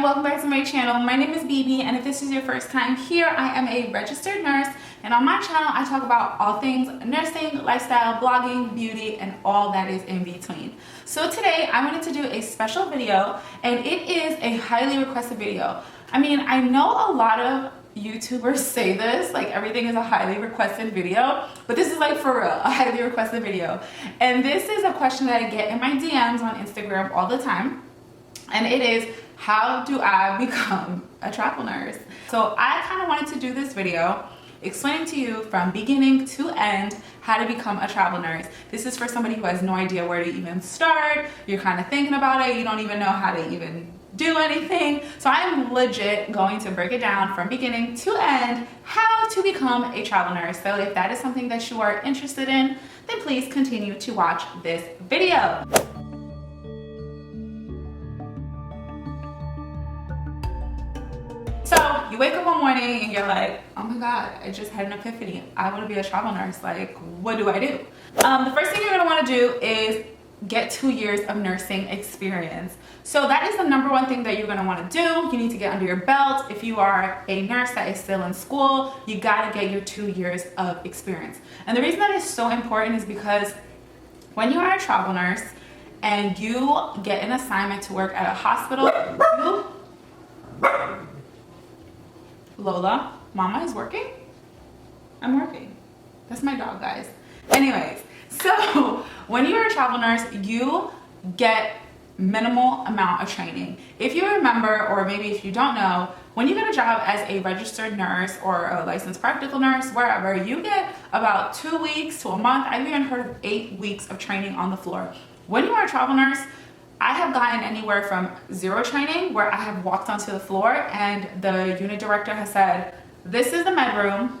Welcome back to my channel. My name is BB, and if this is your first time here, I am a registered nurse, and on my channel I talk about all things nursing, lifestyle, blogging, beauty, and all that is in between. So today I wanted to do a special video, and it is a highly requested video. I mean, I know a lot of YouTubers say this, like everything is a highly requested video, but this is like for real, a highly requested video. And this is a question that I get in my DMs on Instagram all the time, and it is, how do I become a travel nurse? So I kind of wanted to do this video explaining to you from beginning to end how to become a travel nurse. This is for somebody who has no idea where to even start. You're kind of thinking about it, you don't even know how to even do anything. So I'm legit going to break it down from beginning to end how to become a travel nurse. So if that is something that you are interested in, then please continue to watch this video. So you wake up one morning and you're like, oh my God, I just had an epiphany. I want to be a travel nurse. Like, what do I do? The first thing you're going to want to do is get 2 years of nursing experience. So that is the number one thing that you're going to want to do. You need to get under your belt. If you are a nurse that is still in school, you got to get your 2 years of experience. And the reason that is so important is because when you are a travel nurse and you get an assignment to work at a hospital, Lola, Mama is working? I'm working. That's my dog, guys. Anyways, so when you're a travel nurse, you get minimal amount of training. If you remember, or maybe if you don't know, when you get a job as a registered nurse or a licensed practical nurse, wherever, you get about 2 weeks to a month. I've even heard of 8 weeks of training on the floor. When you are a travel nurse, I have gotten anywhere from 0 training, where I have walked onto the floor and the unit director has said, this is the med room,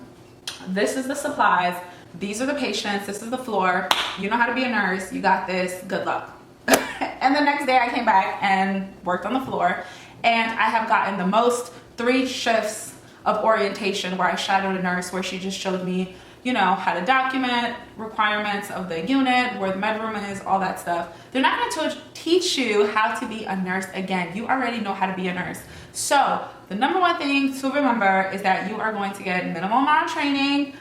this is the supplies, these are the patients, this is the floor, you know how to be a nurse, you got this, good luck. And the next day I came back and worked on the floor, and I have gotten the most 3 shifts of orientation where I shadowed a nurse where she just showed me, you know, how to document requirements of the unit, where the med room is, all that stuff. They're not going to teach you how to be a nurse again. You already know how to be a nurse. So the number one thing to remember is that you are going to get minimal amount of training,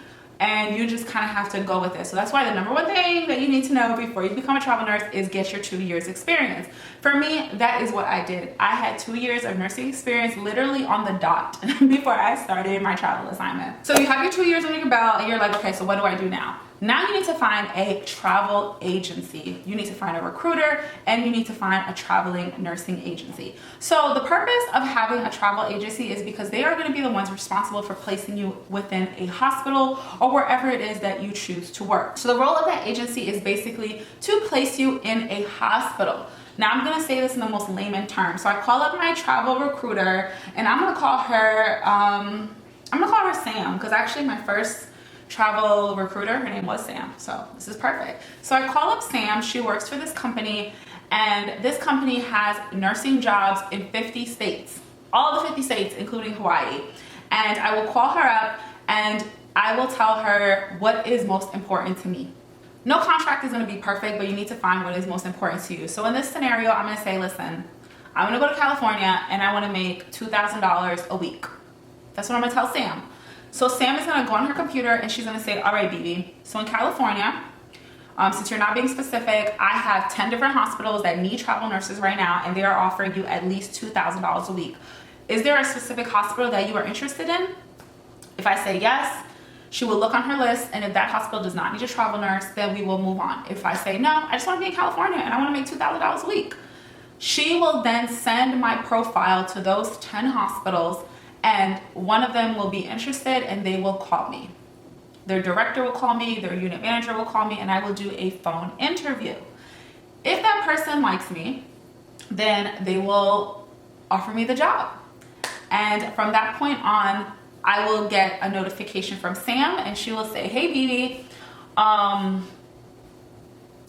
and you just kind of have to go with it. So that's why the number one thing that you need to know before you become a travel nurse is get your 2 years experience. For me, that is what I did. I had 2 years of nursing experience literally on the dot before I started my travel assignment. So you have your 2 years under your belt and you're like, okay, so what do I do now? Now you need to find a travel agency. You need to find a recruiter, and you need to find a traveling nursing agency. So the purpose of having a travel agency is because they are going to be the ones responsible for placing you within a hospital or wherever it is that you choose to work. So the role of that agency is basically to place you in a hospital. Now I'm gonna say this in the most layman terms. So I call up my travel recruiter, and I'm gonna call her Sam, because actually my first travel recruiter, her name was Sam, so this is perfect. So I call up Sam. She works for this company, and this company has nursing jobs in 50 states, all the 50 states, including Hawaii. And I will call her up and I will tell her what is most important to me. No contract is going to be perfect, but you need to find what is most important to you. So in this scenario, I'm going to say, listen, I want to go to California and I want to make $2,000 a week. That's what I'm going to tell Sam. So Sam is going to go on her computer and she's going to say, all right, BB, so in California, since you're not being specific, I have 10 different hospitals that need travel nurses right now, and they are offering you at least $2,000 a week. Is there a specific hospital that you are interested in? If I say yes, she will look on her list, and if that hospital does not need a travel nurse, then we will move on. If I say no, I just want to be in California and I want to make $2,000 a week, she will then send my profile to those 10 hospitals, and one of them will be interested and they will call me. Their director will call me, their unit manager will call me, and I will do a phone interview. If that person likes me, then they will offer me the job. And from that point on, I will get a notification from Sam, and she will say, hey BB,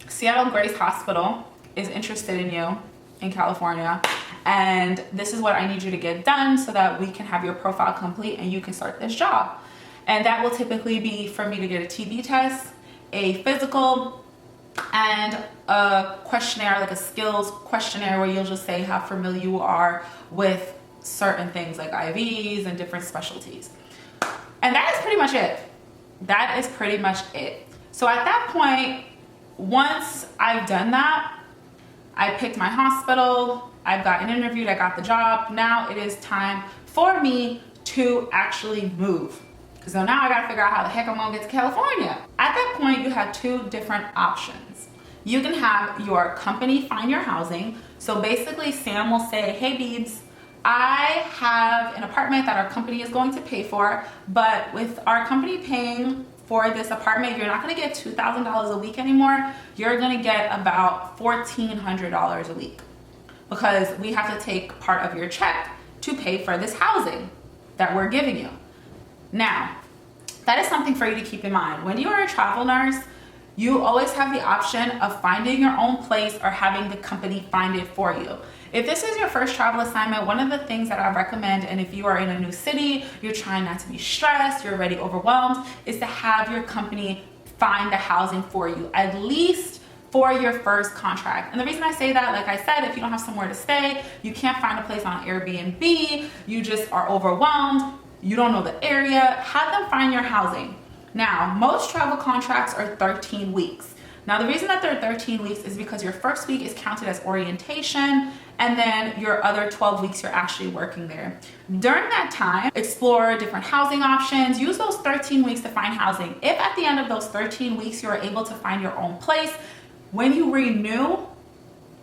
Seattle Grace Hospital is interested in you in California, and this is what I need you to get done so that we can have your profile complete and you can start this job. And that will typically be for me to get a TB test, a physical, and a questionnaire, like a skills questionnaire, where you'll just say how familiar you are with certain things like IVs and different specialties. And that is pretty much it. That is pretty much it. So at that point, once I've done that, I picked my hospital, I've gotten interviewed, I got the job. Now it is time for me to actually move. So now I gotta figure out how the heck I'm gonna get to California. At that point, you have two different options. You can have your company find your housing. So basically Sam will say, hey Beebs, I have an apartment that our company is going to pay for, but with our company paying for this apartment, you're not gonna get $2,000 a week anymore. You're gonna get about $1,400 a week because we have to take part of your check to pay for this housing that we're giving you. Now, that is something for you to keep in mind. When you are a travel nurse, you always have the option of finding your own place or having the company find it for you. If this is your first travel assignment, one of the things that I recommend, and if you are in a new city, you're trying not to be stressed, you're already overwhelmed, is to have your company find the housing for you, at least for your first contract. And the reason I say that, like I said, if you don't have somewhere to stay, you can't find a place on Airbnb, you just are overwhelmed, you don't know the area, have them find your housing. Now, most travel contracts are 13 weeks. Now, the reason that they're 13 weeks is because your first week is counted as orientation, and then your other 12 weeks you're actually working there. During that time, explore different housing options. Use those 13 weeks to find housing. If at the end of those 13 weeks you're able to find your own place, when you renew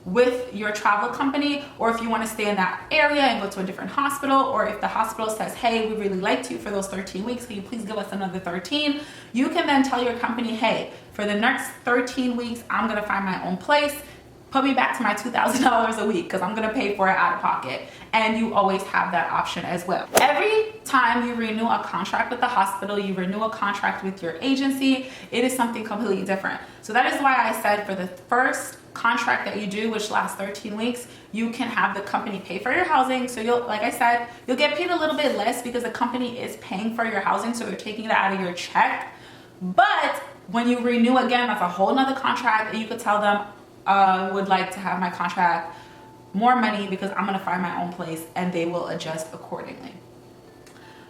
with your travel company, or if you want to stay in that area and go to a different hospital, or if the hospital says, hey, we really liked you for those 13 weeks, can you please give us another 13? You can then tell your company, hey, for the next 13 weeks, I'm gonna find my own place. Put me back to my $2,000 a week because I'm gonna pay for it out of pocket. And you always have that option as well. Every time you renew a contract with the hospital, you renew a contract with your agency, it is something completely different. So that is why I said for the first contract that you do, which lasts 13 weeks, you can have the company pay for your housing. So you'll, like I said, you'll get paid a little bit less because the company is paying for your housing, so they're taking it out of your check. But when you renew again, that's a whole nother contract, and you could tell them, would like to have my contract more money because I'm gonna find my own place, and they will adjust accordingly.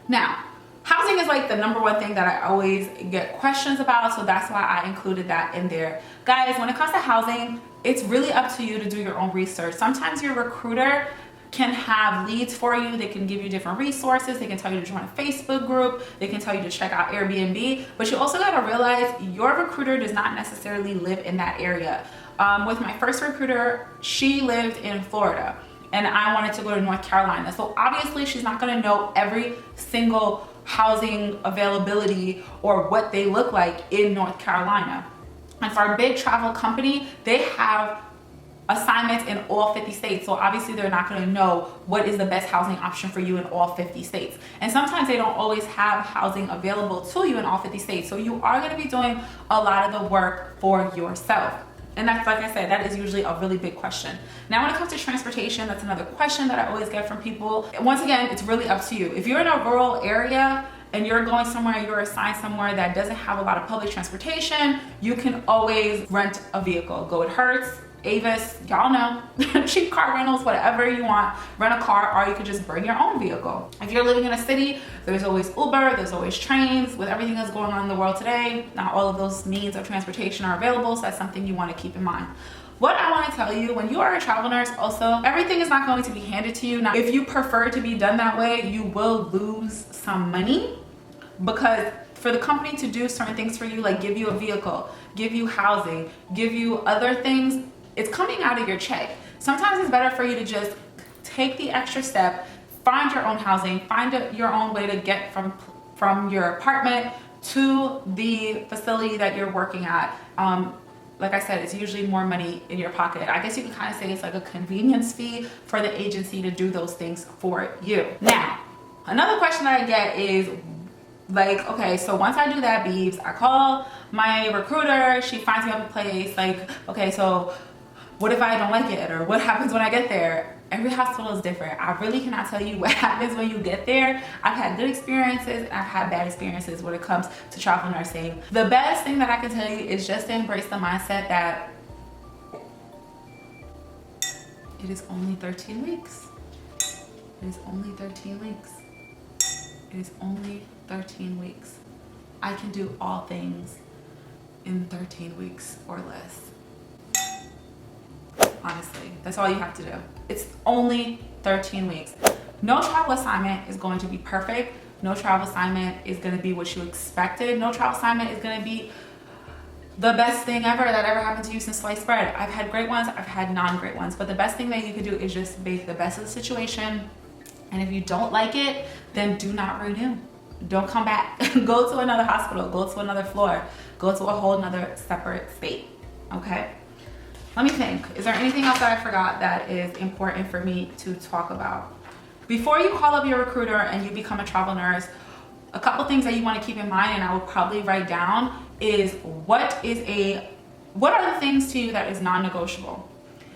Now, housing is like the number one thing that I always get questions about, so that's why I included that in there. Guys, when it comes to housing, it's really up to you to do your own research. Sometimes your recruiter can have leads for you. They can give you different resources. They can tell you to join a Facebook group. They can tell you to check out Airbnb. But you also got to realize your recruiter does not necessarily live in that area. With my first recruiter, she lived in Florida, and I wanted to go to North Carolina. So obviously she's not going to know every single housing availability or what they look like in North Carolina. And for a big travel company, they have assignments in all 50 states. So obviously they're not going to know what is the best housing option for you in all 50 states. And sometimes they don't always have housing available to you in all 50 states. So you are going to be doing a lot of the work for yourself. And that's, like I said, that is usually a really big question. Now, when it comes to transportation, that's another question that I always get from people. Once again, it's really up to you. If you're in a rural area and you're going somewhere, you're assigned somewhere that doesn't have a lot of public transportation, you can always rent a vehicle. Go with Hertz, Avis, y'all know, cheap car rentals, whatever you want, rent a car, or you could just bring your own vehicle. If you're living in a city, there's always Uber, there's always trains. With everything that's going on in the world today, not all of those means of transportation are available, so that's something you want to keep in mind. What I want to tell you, when you are a travel nurse, also, everything is not going to be handed to you. Now, if you prefer to be done that way, you will lose some money, because for the company to do certain things for you, like give you a vehicle, give you housing, give you other things, it's coming out of your check. Sometimes it's better for you to just take the extra step, find your own housing, find your own way to get from your apartment to the facility that you're working at. Like I said, it's usually more money in your pocket. I guess you can kind of say it's like a convenience fee for the agency to do those things for you. Now, another question that I get is like, okay, so once I do that, Beebs, I call my recruiter, she finds me up a place, like, okay, so what if I don't like it, or what happens when I get there? Every hospital is different. I really cannot tell you what happens when you get there. I've had good experiences and I've had bad experiences when it comes to travel nursing. The best thing that I can tell you is just to embrace the mindset that it is only 13 weeks. It is only 13 weeks. It is only 13 weeks. I can do all things in 13 weeks or less. Honestly, that's all you have to do. It's only 13 weeks. No travel assignment is going to be perfect. No travel assignment is going to be what you expected. No travel assignment is going to be the best thing ever that ever happened to you since sliced bread. I've had great ones, I've had non-great ones, but the best thing that you can do is just make the best of the situation. And if you don't like it, then do not renew. Don't come back. Go to another hospital, go to another floor, go to a whole nother separate state, okay? Let me think, is there anything else that I forgot that is important for me to talk about? Before you call up your recruiter and you become a travel nurse, a couple things that you want to keep in mind, and I will probably write down, is what are the things to you that is non-negotiable?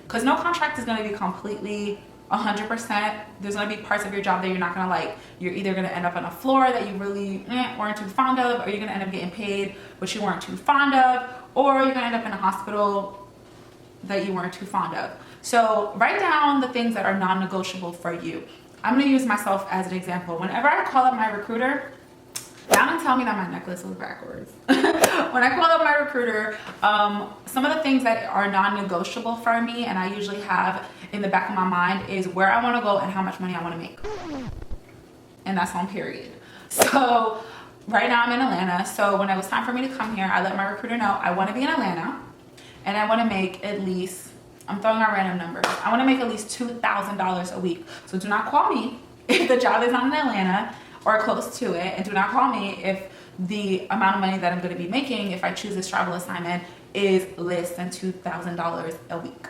Because no contract is going to be completely 100%. There's going to be parts of your job that you're not going to like. You're either going to end up on a floor that you really weren't too fond of, or you're going to end up getting paid what you weren't too fond of, or you're going to end up in a hospital that you weren't too fond of. So write down the things that are non-negotiable for you. I'm going to use myself as an example. Whenever I call up my recruiter, now don't tell me that my necklace was backwards. When I call up my recruiter, some of the things that are non-negotiable for me, and I usually have in the back of my mind, is where I want to go and how much money I want to make. And that's on period. So right now I'm in Atlanta. So when it was time for me to come here, I let my recruiter know I want to be in Atlanta and I want to make at least, I'm throwing out random numbers, I want to make at least $2,000 a week. So do not call me if the job is not in Atlanta or close to it, and do not call me if the amount of money that I'm going to be making if I choose this travel assignment is less than $2,000 a week.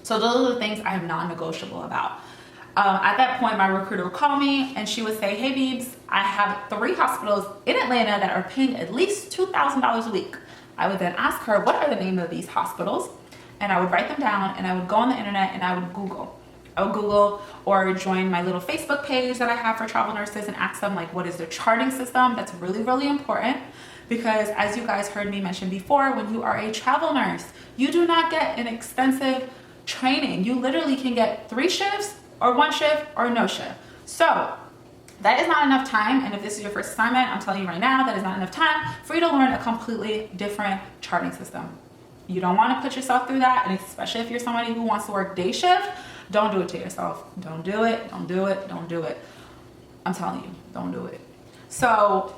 So those are the things I am non-negotiable about. At that point, my recruiter would call me and she would say, hey Beebs, I have 3 hospitals in Atlanta that are paying at least $2,000 a week. I would then ask her, what are the name of these hospitals? And I would write them down and I would go on the internet and I would Google. I would Google or join my little Facebook page that I have for travel nurses and ask them, like, what is their charting system? That's really, really important, because as you guys heard me mention before, when you are a travel nurse, you do not get an extensive training. You literally can get 3 shifts or 1 shift or no shift. So that is not enough time. And if this is your first assignment, I'm telling you right now, that is not enough time for you to learn a completely different charting system. You don't want to put yourself through that. And especially if you're somebody who wants to work day shift, don't do it to yourself. Don't do it. Don't do it. Don't do it. I'm telling you, don't do it. So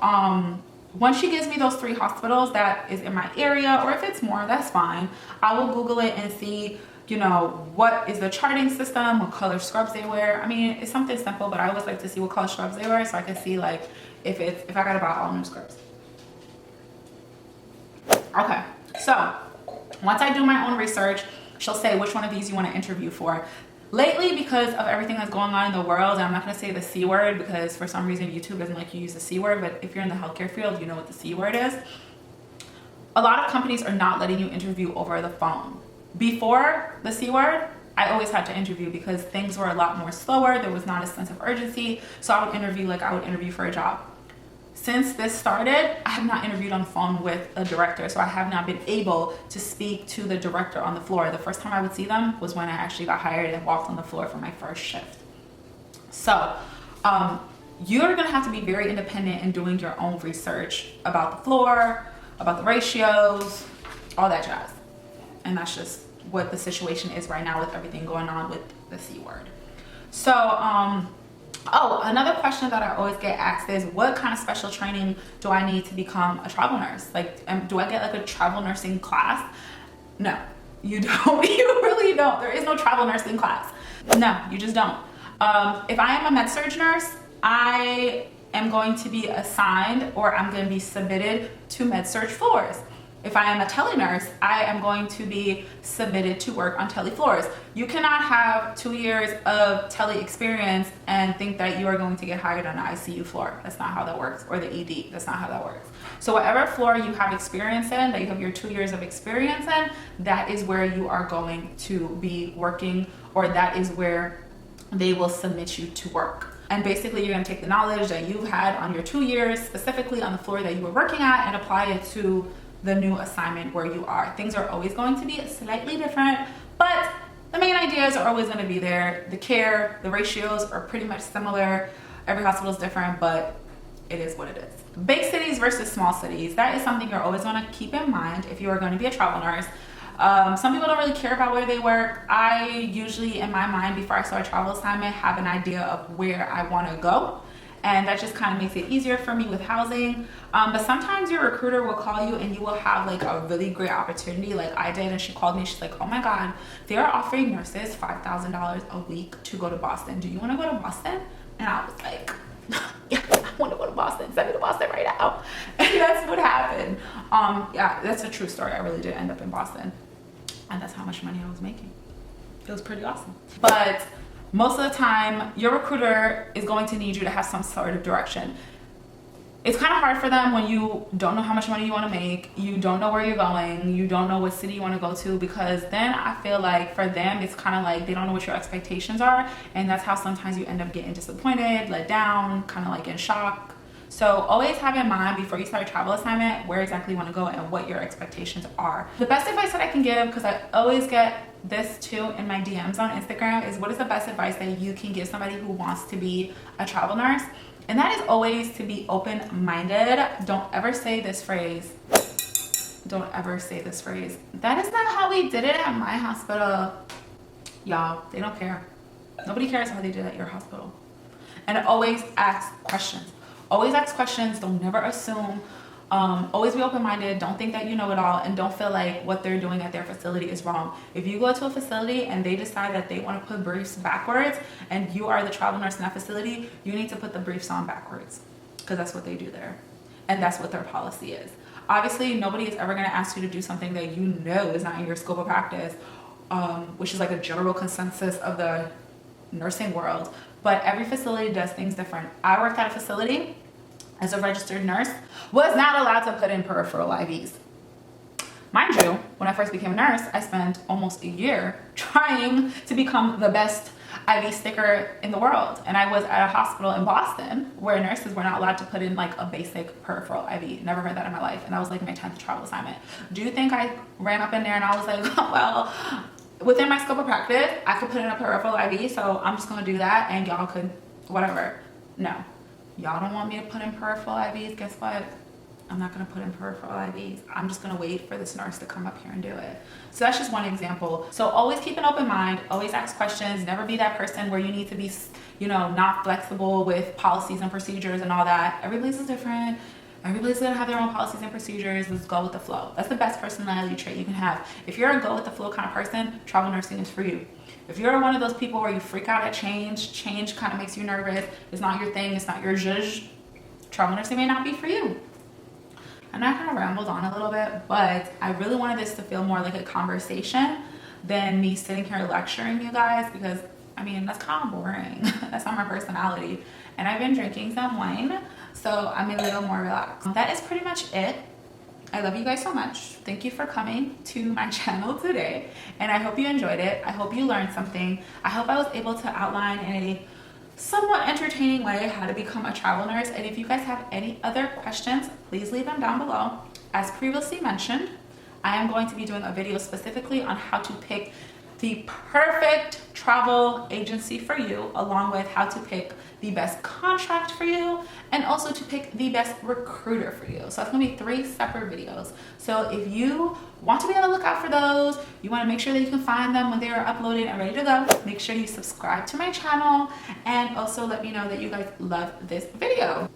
once she gives me those 3 hospitals that is in my area, or if it's more, that's fine. I will Google it and see, you know, what is the charting system, what color scrubs they wear. I mean, it's something simple, but I always like to see what color scrubs they wear so I can see, like, if I gotta buy all new scrubs. Okay, so once I do my own research, she'll say which one of these you want to interview for. Lately, because of everything that's going on in the world, and I'm not going to say the C word because for some reason YouTube doesn't like you use the C word, but if you're in the healthcare field, you know what the C word is. A lot of companies are not letting you interview over the phone. Before the C word, I always had to interview because things were a lot more slower. There was not a sense of urgency. So I would interview like I would interview for a job. Since this started, I have not interviewed on the phone with a director, so I have not been able to speak to the director on the floor. The first time I would see them was when I actually got hired and walked on the floor for my first shift. So you're gonna have to be very independent in doing your own research about the floor, about the ratios, all that jazz. And that's just what the situation is right now with everything going on with the C word. So, oh, another question that I always get asked is, what kind of special training do I need to become a travel nurse? Like, do I get like a travel nursing class? No, you don't. You really don't. There is no travel nursing class. No, you just don't. If I am a med-surg nurse, I am going to be assigned, or I'm going to be submitted to med-surg floors. If I am a tele-nurse, I am going to be submitted to work on tele floors. You cannot have 2 years of tele experience and think that you are going to get hired on an ICU floor. That's not how that works. Or the ED, that's not how that works. So whatever floor you have experience in, that you have your 2 years of experience in, that is where you are going to be working, or that is where they will submit you to work. And basically you're gonna take the knowledge that you've had on your 2 years, specifically on the floor that you were working at, and apply it to the new assignment where you are. Things are always going to be slightly different, but The main ideas are always going to be there. The care, the ratios are pretty much similar. Every hospital is different, but it is what it is. Big cities versus small cities. That is something you're always going to keep in mind if you are going to be a travel nurse. Some people don't really care about where they work. I usually, in my mind, before I start a travel assignment, have an idea of where I want to go. And that just kind of makes it easier for me with housing. But sometimes your recruiter will call you and you will have like a really great opportunity like I did. And she called me, she's like, oh my God, they're offering nurses $5,000 a week to go to Boston. Do you want to go to Boston? And I was like, yeah, I want to go to Boston. Send me to Boston right now. And that's what happened. Yeah, that's a true story. I really did end up in Boston. And that's how much money I was making. It was pretty awesome. But most of the time, your recruiter is going to need you to have some sort of direction. It's kind of hard for them when you don't know how much money you want to make, you don't know where you're going, you don't know what city you want to go to, because then I feel like for them, it's kind of like they don't know what your expectations are, and that's how sometimes you end up getting disappointed, let down, kind of like in shock. So always have in mind before you start a travel assignment where exactly you want to go and what your expectations are. The best advice that I can give, because I always get this too in my DMs on Instagram, is what is the best advice that you can give somebody who wants to be a travel nurse? And that is always to be open-minded. Don't ever say this phrase. Don't ever say this phrase. That is not how we did it at my hospital. Y'all, they don't care. Nobody cares how they did it at your hospital. And always ask questions. Always ask questions. Don't never assume. Always be open-minded. Don't think that you know it all, and don't feel like what they're doing at their facility is wrong. If you go to a facility and they decide that they want to put briefs backwards and you are the travel nurse in that facility, you need to put the briefs on backwards, because that's what they do there, and that's what their policy is. Obviously, nobody is ever going to ask you to do something that you know is not in your scope of practice, which is like a general consensus of the nursing world, but every facility does things different. I worked at a facility as a registered nurse, was not allowed to put in peripheral IVs. Mind you, when I first became a nurse, I spent almost a year trying to become the best IV sticker in the world. And I was at a hospital in Boston where nurses were not allowed to put in like a basic peripheral IV. Never heard that in my life. And that was like my 10th travel assignment. Do you think I ran up in there and I was like, well, within my scope of practice, I could put in a peripheral IV, so I'm just gonna do that and y'all could whatever. No. Y'all don't want me to put in peripheral IVs, guess what? I'm not gonna put in peripheral IVs. I'm just gonna wait for this nurse to come up here and do it. So that's just one example. So always keep an open mind, always ask questions, never be that person where you need to be, you know, not flexible with policies and procedures and all that. Every place is different. Every place is gonna have their own policies and procedures. Let's go with the flow. That's the best personality trait you can have. If you're a go with the flow kind of person, travel nursing is for you. If you're one of those people where you freak out at change kind of makes you nervous, it's not your thing, it's not your zhuzh, travel nursing may not be for you. I know I kind of rambled on a little bit, but I really wanted this to feel more like a conversation than me sitting here lecturing you guys, because I mean, that's kind of boring. That's not my personality. And I've been drinking some wine, so I'm a little more relaxed. That is pretty much it. I love you guys so much. Thank you for coming to my channel today, and I hope you enjoyed it. I hope you learned something. I hope I was able to outline in a somewhat entertaining way how to become a travel nurse. And if you guys have any other questions, please leave them down below. As previously mentioned, I am going to be doing a video specifically on how to pick the perfect travel agency for you, along with how to pick the best contract for you, and also to pick the best recruiter for you. So it's gonna be 3 separate videos. So if you want to be on the lookout for those, you wanna make sure that you can find them when they are uploaded and ready to go, make sure you subscribe to my channel, and also let me know that you guys love this video.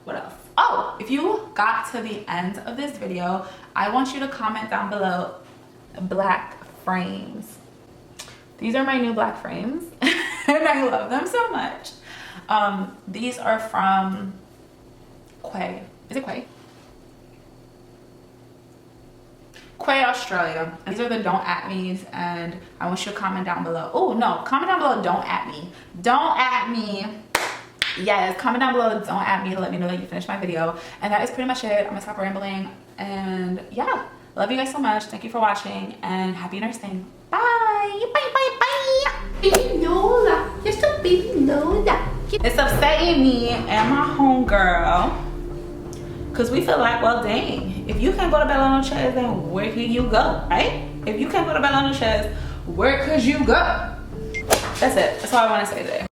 What else? Oh, if you got to the end of this video, I want you to comment down below, black frames. These are my new black frames and I love them so much. These are from Quay. Is it Quay? Quay, Australia. These are the don't at me's, and I want you to comment down below. Oh no, comment down below, don't at me. Don't at me. Yes, comment down below, don't at me, to let me know that you finished my video. And that is pretty much it. I'm gonna stop rambling, and yeah, love you guys so much. Thank you for watching, and happy nursing. Bye. Bye, bye, bye. Baby Lola. You're so baby Lola. It's upsetting me and my homegirl, because we feel like, well, dang, if you can't go to Bella Noches, then where can you go, right? If you can't go to Bella Noches, where could you go? That's it. That's all I want to say today.